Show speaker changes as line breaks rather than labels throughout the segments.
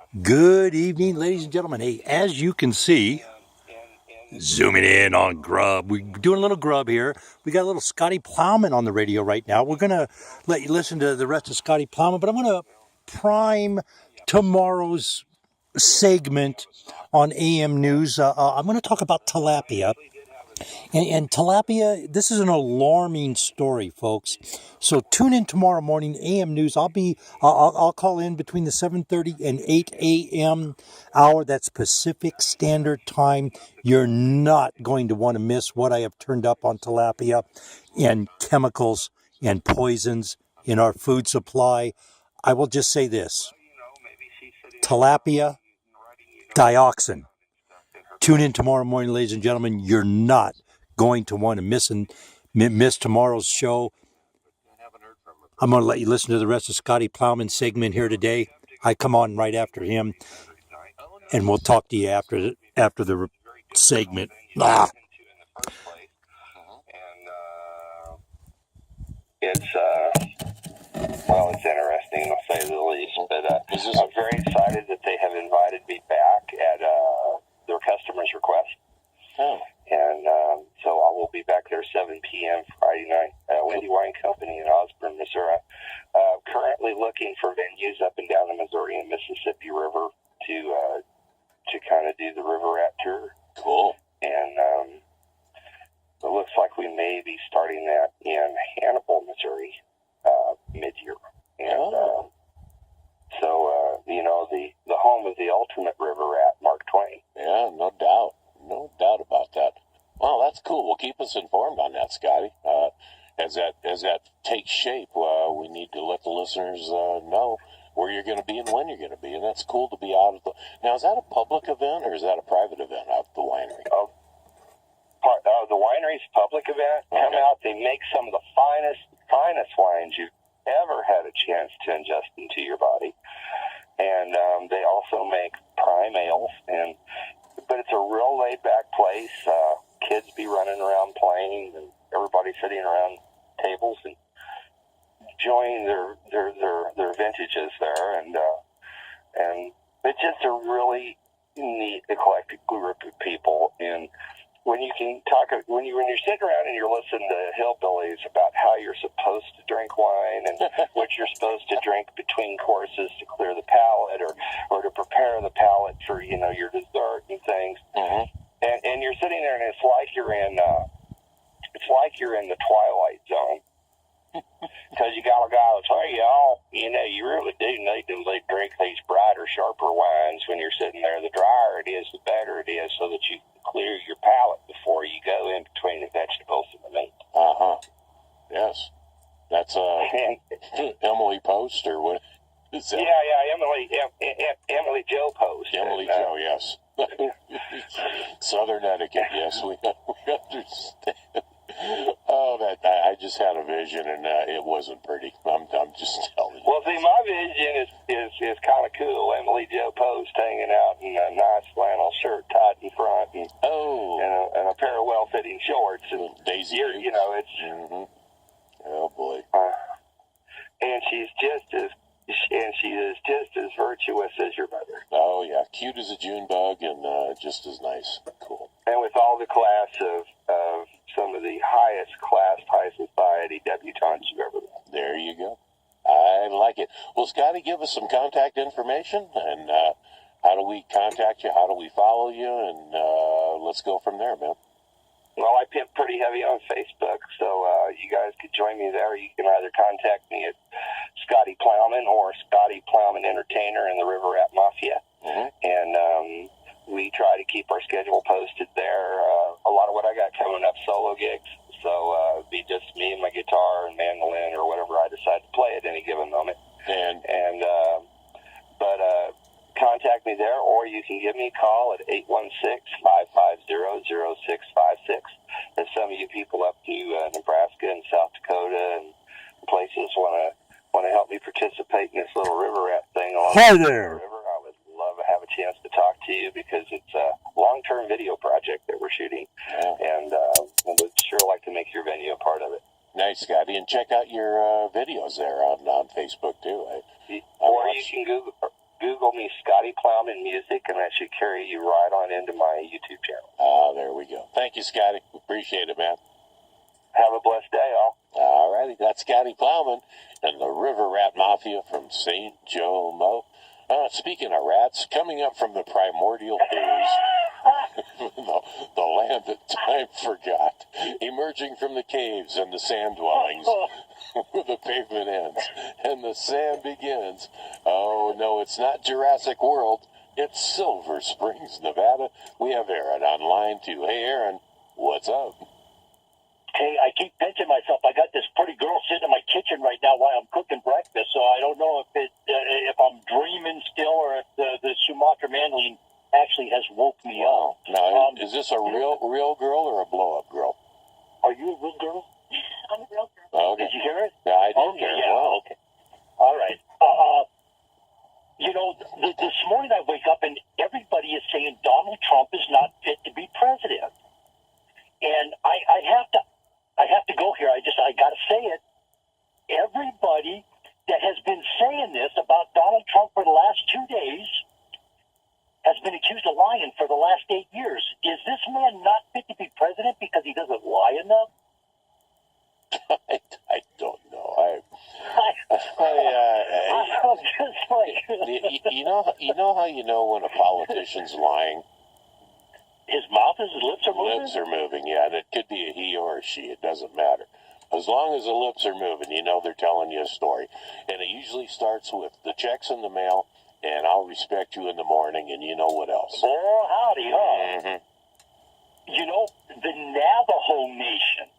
Good evening, ladies and gentlemen. Hey, as you can see, zooming in on Grub. We're doing a little Grub here. We got a little Scotty Plowman on the radio right now. We're going to let you listen to the rest of Scotty Plowman, but I'm going to prime tomorrow's segment on AM News. I'm going to talk about tilapia. And tilapia, this is an alarming story, folks. So tune in tomorrow morning, AM News. I'll call in between the 7:30 and 8 a.m. hour. That's Pacific Standard Time. You're not going to want to miss what I have turned up on tilapia and chemicals and poisons in our food supply. I will just say this: tilapia, dioxin. Tune in tomorrow morning, ladies and gentlemen. You're not going to want to miss tomorrow's show. I'm going to let you listen to the rest of Scotty Plowman's segment here today. I come on right after him, and we'll talk to you after the segment.
It's interesting, to say the least. But I'm very excited that they have invited me back at their customer's request.
Oh.
And so I will be back there 7 p.m. Friday night at Windy Wine Company in Osborne, Missouri. Currently looking for venues up and down the Missouri and Mississippi River to kind of do the river rat tour.
Cool.
And it looks like we may be starting that in Hannibal, Missouri, mid-year. And the home of the ultimate river rat, Mark Twain.
Yeah, no doubt. No doubt about that. Well, that's cool. Well, keep us informed on that, Scotty. As that takes shape, we need to let the listeners know where you're going to be and when you're going to be. And that's cool to be out of the... Now, is that a public event or is that a private event out at the winery?
The winery's public event.
Okay.
Come out. They make some of the finest wines you've ever had a chance to ingest into your body. And they also make prime ales. But it's a real laid-back place. Kids be running around playing, and everybody sitting around tables and enjoying their vintages there. And it's just a really neat, eclectic group of people. And when you're sitting around and you're listening to hillbillies about how you're supposed to drink wine and what you're supposed to drink between courses to clear the palate or to prepare the palate for your dessert and things, and you're sitting there and it's like you're in the Twilight Zone. Because you got a guy that's, hey, y'all, you really do need to drink these brighter, sharper wines when you're sitting there. The drier it is, the better it is, so that you clear your palate before you go in between the vegetables and the meat.
Yes. That's Emily Post, or what is that?
Yeah, Emily Jo Post.
Emily Jo, yes. Southern etiquette, yes, we understand. I just had a vision, and it wasn't pretty. I'm just telling you.
Well, see, my vision is kind of cool. Emily Jo Post hanging out in a nice flannel shirt tied in front, and a pair of well-fitting shorts, and
Desiree.
it's.
Oh boy.
And she is just as virtuous as your mother.
Oh yeah, cute as a June bug, and just as nice. Cool.
And with all the class of some of the highest class, high society debutantes you've ever met.
There you go. I like it. Well, Scotty, give us some contact information, and how do we contact you? How do we follow you? And let's go from there, man.
Well, I pimp pretty heavy on Facebook, so you guys could join me there. You can either contact me at Scotty Plowman or Scotty Plowman Entertainer in the River Rat Mafia. And we try to keep our schedule posted there. A lot of what I got coming up, solo gigs. So it'd be just me and my guitar and mandolin or whatever I decide to play at any given moment. But contact me there, or you can give me a call at 816-550-0656. As some of you people up to Nebraska and South Dakota and places want to help me participate in this little river rat thing along the river, I would love to have a chance to talk to you, because it's a long-term video project that we're shooting, and I would sure like to make your venue a part of it.
Nice, Scotty, and check out your videos there on Facebook too.
Or you can Google Google me Scotty Plowman Music, and that should carry you right on into my YouTube channel.
Ah, there we go. Thank you, Scotty. Appreciate it, man.
Have a blessed day, all.
All righty, that's Scotty Plowman and the River Rat Mafia from St. Joe Mo. Speaking of rats, coming up from the primordial ooze, the land that time forgot, emerging from the caves and the sand dwellings, where the pavement ends and the sand begins. Oh, no, it's not Jurassic World. It's Silver Springs, Nevada. We have Aaron on line 2. Hey, Aaron, what's up?
Hey, I keep pinching myself. I got this pretty girl sitting in my kitchen right now while I'm cooking breakfast, so I don't know if I'm dreaming still or if the Sumatra mandolin actually has woke me up.
Now, is this a real girl or a blow-up girl?
Are you a real girl?
I'm a real girl.
Oh, okay.
Did you hear it?
Yeah, I did
Okay,
hear it.
yeah,
Wow.
okay. All right. This morning I wake up and everybody is saying Donald Trump is not fit to be president. And I have to go here. I got to say it. Everybody that has been saying this about Donald Trump for the last 2 days has been accused of lying for the last 8 years. Is this man not fit to be president because he doesn't lie enough?
I don't know.
I'm just like...
you know how you know when a politician's lying?
His mouth, his lips are moving?
Lips are moving, yeah, and it could be a he or a she. It doesn't matter. As long as the lips are moving, you know they're telling you a story. And it usually starts with the checks in the mail, and I'll respect you in the morning, and you know what else.
Oh, howdy, huh?
Mm-hmm.
You know, the Navajo Nation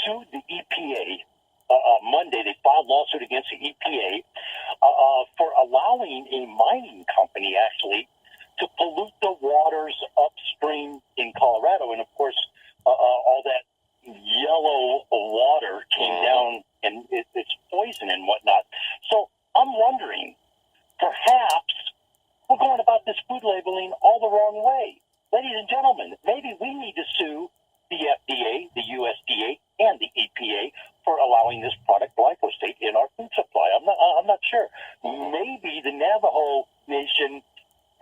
sued the EPA Monday. They filed a lawsuit against the EPA for allowing a mining company, actually, to pollute the waters upstream in Colorado. And, of course, all that yellow water came down, and it's poison and whatnot. So I'm wondering, perhaps we're going about this food labeling all the wrong way. Ladies and gentlemen, maybe we need to sue the FDA, the USDA, and the EPA for allowing this product glyphosate in our food supply. I'm not sure. Maybe the Navajo Nation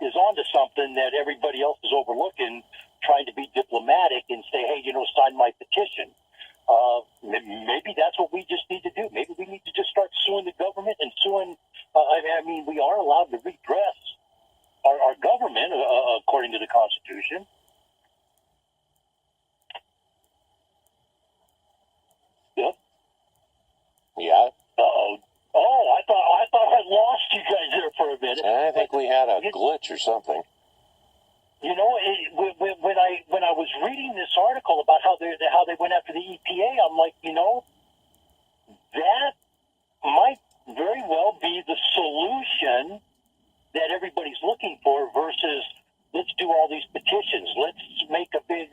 is onto something that everybody else is overlooking, trying to be diplomatic and say, hey, sign my petition. Maybe that's what we just need to do. Maybe we need to just start suing the government and suing. We are allowed to redress our government according to the Constitution. Yep.
Yeah.
Uh-oh. Oh, I thought I lost you guys there for a minute.
I think we had a glitch or something.
When I was reading this article about how they went after the EPA, I'm like, that might very well be the solution that everybody's looking for versus let's do all these petitions. Let's make a big,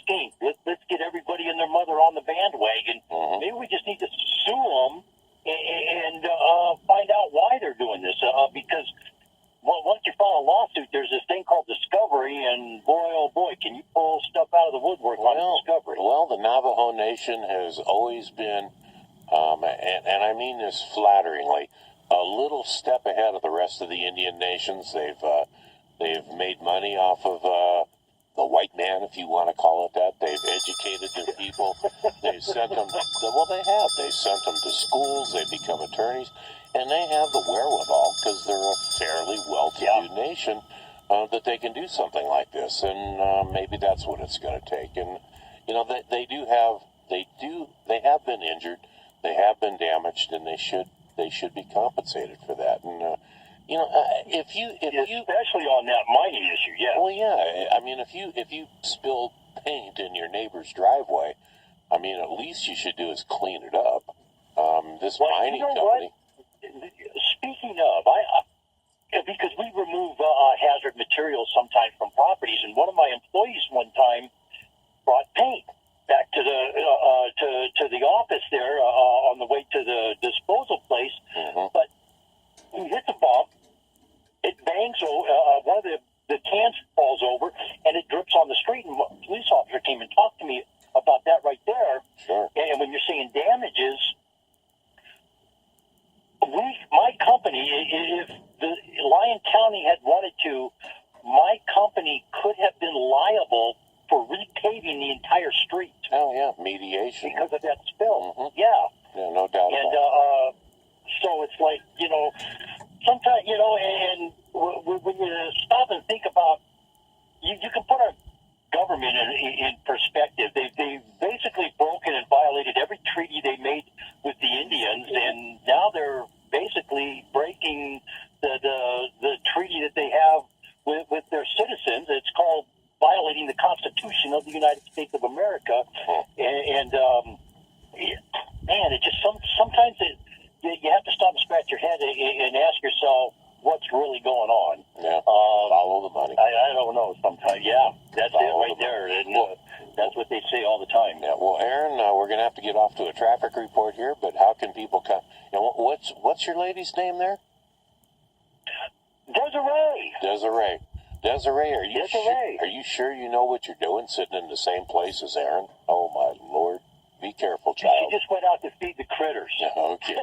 stink. Let's get everybody and their mother on the bandwagon.
Mm-hmm.
Maybe we just need to sue them and find out why they're doing this. Because once you file a lawsuit, there's this thing called discovery, and boy, oh boy, can you pull stuff out of the woodwork on discovery.
Well, the Navajo Nation has always been, and I mean this flatteringly, a little step ahead of the rest of the Indian nations. They've made money off of the white man, if you want to call it that. They've educated their people. They've sent them. They sent them to schools. They become attorneys, and they have the wherewithal because they're a fairly well-to-do nation that they can do something like this. And maybe that's what it's going to take. And they have been injured. They have been damaged, and they should be compensated for that. And
especially on that mining issue, yeah.
Well, yeah. I mean, if you spill paint in your neighbor's driveway, I mean, at least you should do is clean it up. This mining company.
What? Speaking of, because we remove hazard materials sometimes from properties, and one of my employees one time brought paint back to the office there on the way to the disposal place, but he hit the bump. It bangs. One of the cans falls over, and it drips on the street. And a police officer came and talked to me about that right there.
Sure.
And when you're saying damages, my company, if the you know, and when you stop and think about, you can put our government in perspective. They've basically broken and violated every treaty they made with the Indians, and now they're basically breaking the treaty that they have with their citizens. It's called violating the Constitution of the United States of America, and man, it just sometimes you have to stop and scratch your head and ask yourself what's really going on.
Yeah, follow the money.
I don't know sometimes. Yeah, that's it right there. And that's what they say all the time.
Yeah, well, Aaron, we're going to have to get off to a traffic report here, but how can people come? You know, what's your lady's name there?
Desiree.
Desiree, are you sure you know what you're doing sitting in the same place as Aaron? Oh, my Lord. Be careful, child.
She just went out to feed the critters.
Okay.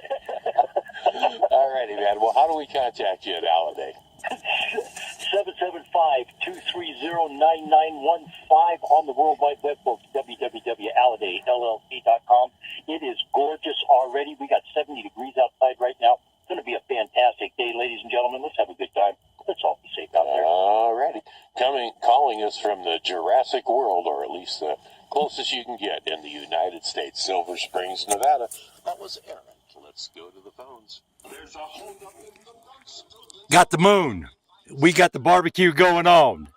All righty, man. Well, how do we contact you at Alladay?
775-230-9915 on the World Wide Web, folks, www.alladayllc.com. It is gorgeous already. We got 70 degrees outside right now. It's going to be a fantastic day, ladies and gentlemen. Let's have a good time. Let's all be safe out there.
All righty. Calling us from the Jurassic world, or at least the closest you can get in the United States, Silver Springs, Nevada. That was Aaron. Let's go to the phones. There's a holdup in the
Got the moon. We got the barbecue going on.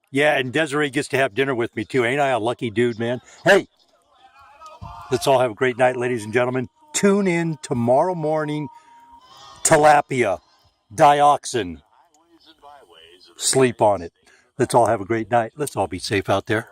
Yeah, and Desiree gets to have dinner with me too. Ain't I a lucky dude, man? Hey, let's all have a great night, ladies and gentlemen. Tune in tomorrow morning. Tilapia, dioxin. Sleep on it. Let's all have a great night. Let's all be safe out there.